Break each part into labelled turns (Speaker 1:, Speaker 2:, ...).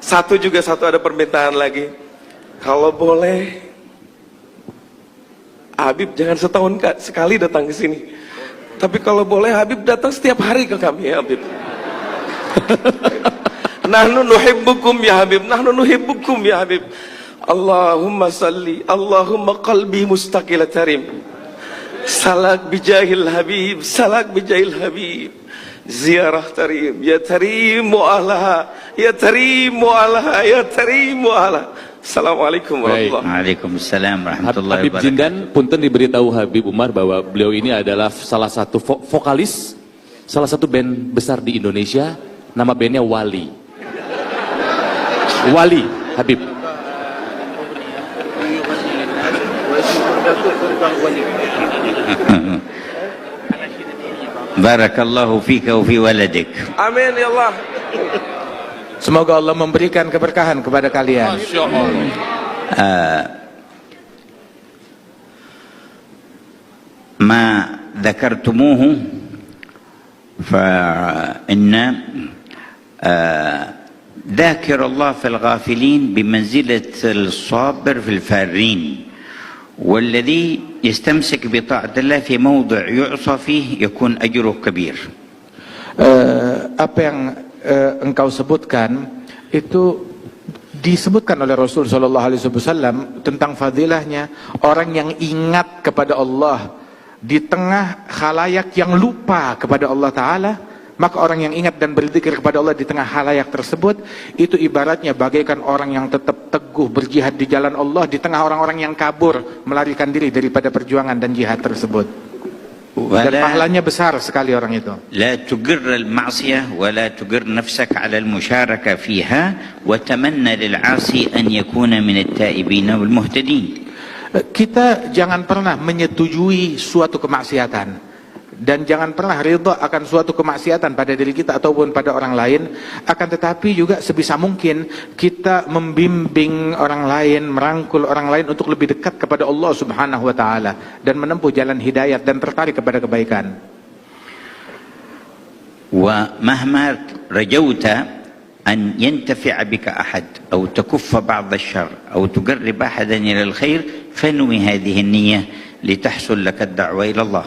Speaker 1: Satu ada permintaan lagi. Kalau boleh, Habib jangan setahun sekali datang ke sini. Tapi kalau boleh Habib datang setiap hari ke kami ya Habib. Nahnu nuhibbukum ya Habib, nahnu nuhibbukum ya Habib. Allahumma salli, Allahumma qalbi mustaqil tarim. Salak bijahil Habib, salak bijahil Habib. Ziarah tarim, ya tarimu alaha, ya tarimu alaha, ya tarimu alaha. Assalamualaikum warahmatullahi wabarakatuh.
Speaker 2: Waalaikumsalam warahmatullahi
Speaker 3: Habib
Speaker 2: wabarakatuh.
Speaker 3: Jindan punten diberitahu Habib Umar bahwa beliau ini adalah salah satu vokalis salah satu band besar di Indonesia, nama bandnya Wali. Wali Habib.
Speaker 2: Barakallahu fika wa fi waladik.
Speaker 1: Amin ya Allah.
Speaker 4: Semoga Allah memberikan keberkahan kepada kalian.
Speaker 3: Masya Allah.
Speaker 2: ما ذكرتموه فإن ذاكر الله في الغافلين بمنزلة الصابر في الفارين، والذي يستمسك بطاعة الله في موضع يعصى فيه يكون أجره كبير.
Speaker 4: Apa yang engkau sebutkan itu disebutkan oleh Rasul Shallallahu Alaihi Wasallam tentang fadilahnya orang yang ingat kepada Allah di tengah khalayak yang lupa kepada Allah Ta'ala. Maka orang yang ingat dan berzikir kepada Allah di tengah khalayak tersebut, itu ibaratnya bagaikan orang yang tetap teguh berjihad di jalan Allah di tengah orang-orang yang kabur melarikan diri daripada perjuangan dan jihad tersebut. Dan pahalanya besar sekali orang itu.
Speaker 2: لا تجر المعصية ولا تجر نفسك على المشاركة فيها وتمنى للعاصي أن يكون من التائبين والمهتدين.
Speaker 4: Kita jangan pernah menyetujui suatu kemaksiatan dan jangan pernah ridha akan suatu kemaksiatan pada diri kita ataupun pada orang lain. Akan tetapi juga sebisa mungkin kita membimbing orang lain, merangkul orang lain untuk lebih dekat kepada Allah Subhanahu wa Ta'ala dan menempuh jalan hidayat dan tertarik kepada kebaikan.
Speaker 2: ومهما رجوت أن ينتفع بك أحد أو تكف بعض الشر أو تقرب أحدا إلى الخير فانوي هذه النية لتحصل لك الدعوة إلى الله.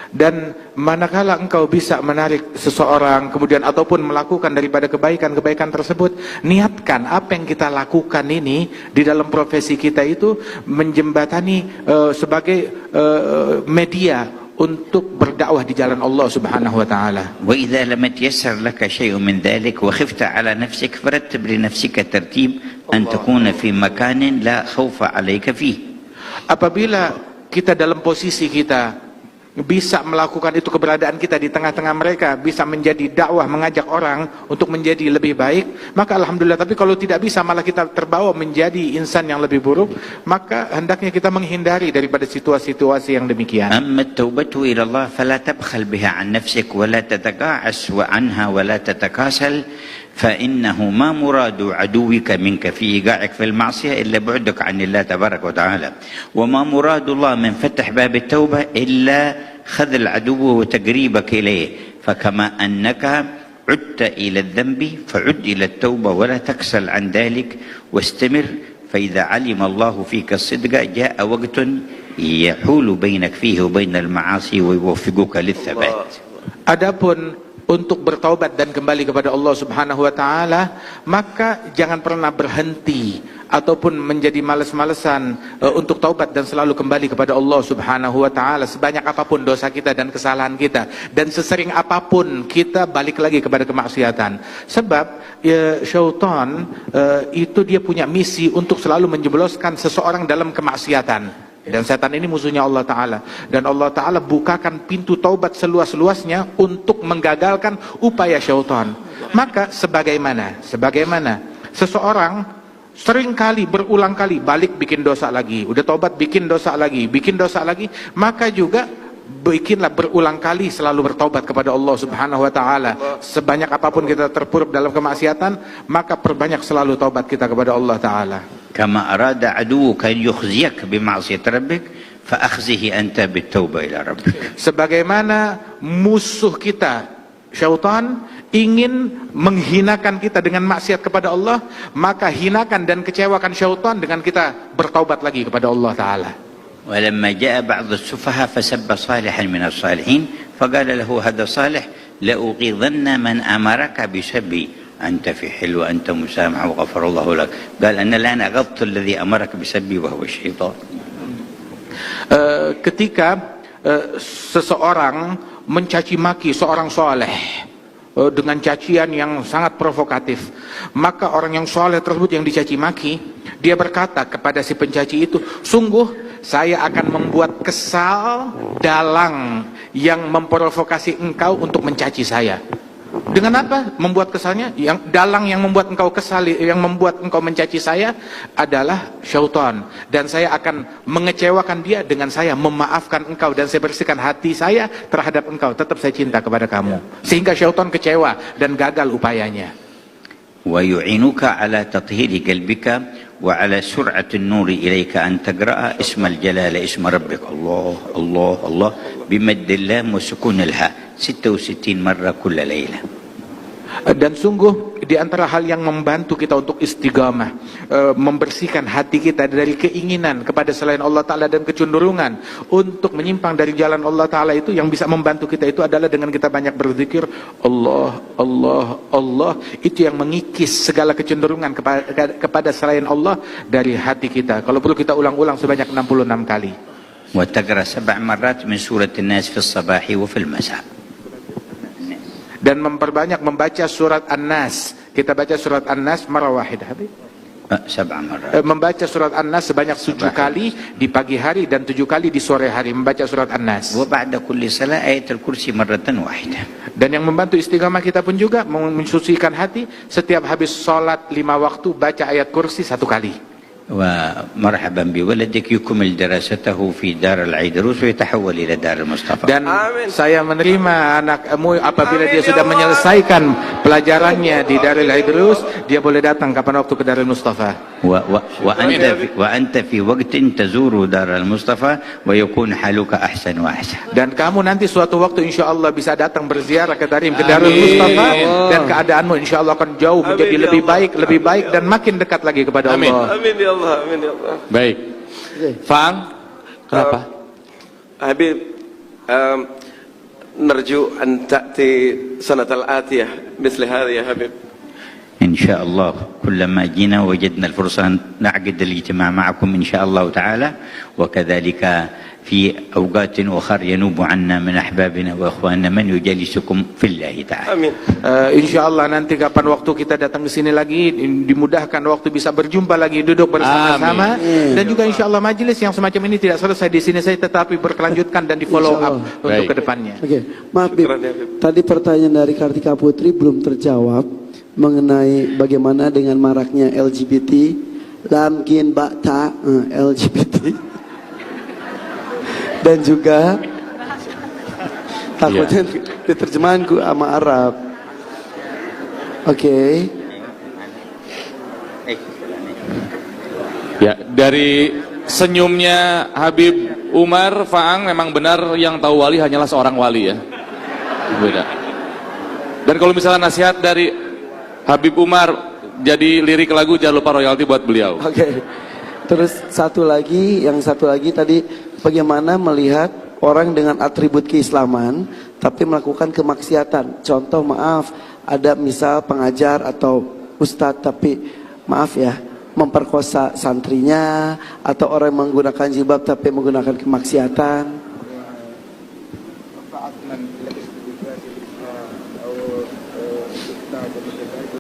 Speaker 4: Dan manakala engkau bisa menarik seseorang kemudian ataupun melakukan daripada kebaikan-kebaikan tersebut, niatkan apa yang kita lakukan ini di dalam profesi kita itu menjembatani sebagai media untuk berdakwah di jalan Allah Subhanahu wa Ta'ala.
Speaker 2: وإذا لم يتيسر لك شيء من ذلك وخفت على نفسك فرتب لنفسك ترتيب أن تكون في مكان لا خوف عليك فيه.
Speaker 4: Apabila kita dalam posisi kita bisa melakukan itu, keberadaan kita di tengah-tengah mereka bisa menjadi dakwah, mengajak orang untuk menjadi lebih baik, maka alhamdulillah. Tapi kalau tidak bisa, malah kita terbawa menjadi insan yang lebih buruk, maka hendaknya kita menghindari daripada situasi-situasi yang demikian.
Speaker 2: أما التوبة إلى الله فلا تبخل بها عن نفسك ولا تتقاعس عنها ولا تتكاسل، فإنه ما مراد عدوك منك في إيقاعك في المعصية إلا بعدك عن الله تبارك وتعالى، وما مراد الله من فتح باب التوبة إلا خذل عدوه وتقريبك إليه. فكما أنك عدت إلى الذنب فعد إلى التوبة ولا تكسل عن ذلك واستمر، فإذا علم الله فيك الصدق جاء وقت يحول بينك فيه وبين المعاصي ويوفقك للثبات.
Speaker 4: Adapun untuk bertaubat dan kembali kepada Allah Subhanahu wa Ta'ala, maka jangan pernah berhenti ataupun menjadi males-malesan untuk taubat dan selalu kembali kepada Allah Subhanahu wa Ta'ala, sebanyak apapun dosa kita dan kesalahan kita, dan sesering apapun kita balik lagi kepada kemaksiatan. Sebab syaitan itu dia punya misi untuk selalu menjebloskan seseorang dalam kemaksiatan. Dan setan ini musuhnya Allah Ta'ala. Dan Allah Ta'ala bukakan pintu taubat seluas-luasnya untuk menggagalkan upaya syaitan. Maka sebagaimana seseorang seringkali berulang kali balik bikin dosa lagi, udah taubat bikin dosa lagi, maka juga bikinlah berulang kali selalu bertaubat kepada Allah Subhanahu wa Ta'ala. Sebanyak apapun kita terpuruk dalam kemaksiatan, maka perbanyak selalu taubat kita kepada Allah Ta'ala.
Speaker 2: كما أراد عدوك أن يخزيك بمعصية ربك فأخزه أنت بالتوبة إلى ربك.
Speaker 4: Sebagaimana musuh kita syaitan ingin menghinakan kita dengan maksiat kepada Allah, maka hinakan dan kecewakan syaitan dengan kita bertaubat lagi kepada Allah Ta'ala.
Speaker 2: ولما جاء بعض السفهاء فسب صالحا من الصالحين فقال له هذا صالح لأغيظن من أمرك بسبي أنت في حل وأنت مسامح وغفر الله لك. قال أنا الآن أغضت الذي أمرك بسبي وهو الشيطان.
Speaker 4: Ketika seseorang mencaci maki seorang soleh dengan cacian yang sangat provokatif, maka orang yang soleh tersebut yang dicaci maki, dia berkata kepada si pencaci itu, sungguh saya akan membuat kesal dalang yang memprovokasi engkau untuk mencaci saya. Dengan apa membuat kesalnya? Yang dalang yang membuat engkau kesal, yang membuat engkau mencaci saya adalah syaitan, dan saya akan mengecewakan dia dengan saya memaafkan engkau, dan saya bersihkan hati saya terhadap engkau, tetap saya cinta kepada kamu, sehingga syaitan kecewa dan gagal upayanya.
Speaker 2: ويعينك على تطهير قلبك وعلى سرعة النور إليك أن تقرأ اسم الجلال اسم ربك الله الله الله بمد اللام وسكون الهاء 66 مرة كل ليلة.
Speaker 4: Dan sungguh di antara hal yang membantu kita untuk istiqamah, membersihkan hati kita dari keinginan kepada selain Allah Ta'ala dan kecenderungan untuk menyimpang dari jalan Allah Ta'ala, itu yang bisa membantu kita itu adalah dengan kita banyak berzikir Allah, Allah, Allah. Itu yang mengikis segala kecenderungan kepada selain Allah dari hati kita. Kalau perlu kita ulang-ulang sebanyak 66 kali.
Speaker 2: وتقرأ 7 مرات من سورة الناس في الصباح وفي المساء.
Speaker 4: Dan memperbanyak membaca surat An-Nas. Kita baca surat An-Nas marah wahidah.
Speaker 2: 7 مرات.
Speaker 4: Membaca surat An-Nas sebanyak 7 kali di pagi hari dan 7 kali di sore hari membaca surat An-Nas.
Speaker 2: وبعد كل صلاة آية الكرسي مرة واحدة.
Speaker 4: Dan yang membantu istiqamah kita pun juga mensucikan hati, setiap habis sholat 5 waktu baca ayat kursi 1 kali.
Speaker 2: ومرحبا بولدك يكمل دراسته في دار العيدروس ويتحول إلى دار المصطفى.
Speaker 4: Dan
Speaker 1: Amin.
Speaker 4: saya menerima anakmu apabila dia sudah menyelesaikan pelajarannya di Darul Idrus, dia boleh datang kapan waktu ke Darul Mustafa.
Speaker 2: وأنت في وقت تزور دار المصطفى ويكون حالك أحسن وأحسن.
Speaker 4: Dan kamu nanti suatu waktu insya Allah bisa datang berziarah ke Darul Mustafa, dan keadaanmu insya Allah akan jauh menjadi lebih baik dan makin dekat lagi kepada
Speaker 3: Amin.
Speaker 4: Allah.
Speaker 1: Amin ya Allah, amin ya Allah.
Speaker 3: Baik. Fang, kenapa?
Speaker 1: Habib, نرجو أن تأتي سنة الآتية مثل هذه يا حبيب.
Speaker 2: إن شاء الله كلما جينا وجدنا الفرصة أن نعقد الاجتماع معكم إن شاء الله تعالى، وكذلك في أوقات أخرى ينوب عنا من أحبابنا وأخواننا من يجالسكم في الله تعالى.
Speaker 1: Amin.
Speaker 4: Insya Allah nanti kapan waktu kita datang ke sini lagi, dimudahkan waktu bisa berjumpa lagi, duduk bersama-sama, dan juga insya Allah majelis yang semacam ini tidak selesai di sini saja, tetapi berkelanjutkan dan di follow up untuk
Speaker 3: Baik.
Speaker 4: kedepannya.
Speaker 5: Oke, maaf Bib.
Speaker 1: Syukran, ya, Bib.
Speaker 5: Tadi pertanyaan dari Kartika Putri belum terjawab mengenai bagaimana dengan maraknya LGBT, lamkin bakta LGBT. Dan juga takutnya diterjemahanku sama Arab. Oke.
Speaker 3: Ya, dari senyumnya Habib Umar Faang memang benar yang tahu wali hanyalah seorang wali ya. Beda. Dan kalau misalnya nasihat dari Habib Umar jadi lirik lagu, jangan lupa royalti buat beliau.
Speaker 5: Oke. Terus satu lagi tadi, bagaimana melihat orang dengan atribut keislaman tapi melakukan kemaksiatan. Contoh, maaf, ada misal pengajar atau ustadz tapi maaf ya, memperkosa santrinya, atau orang menggunakan jilbab tapi menggunakan kemaksiatan.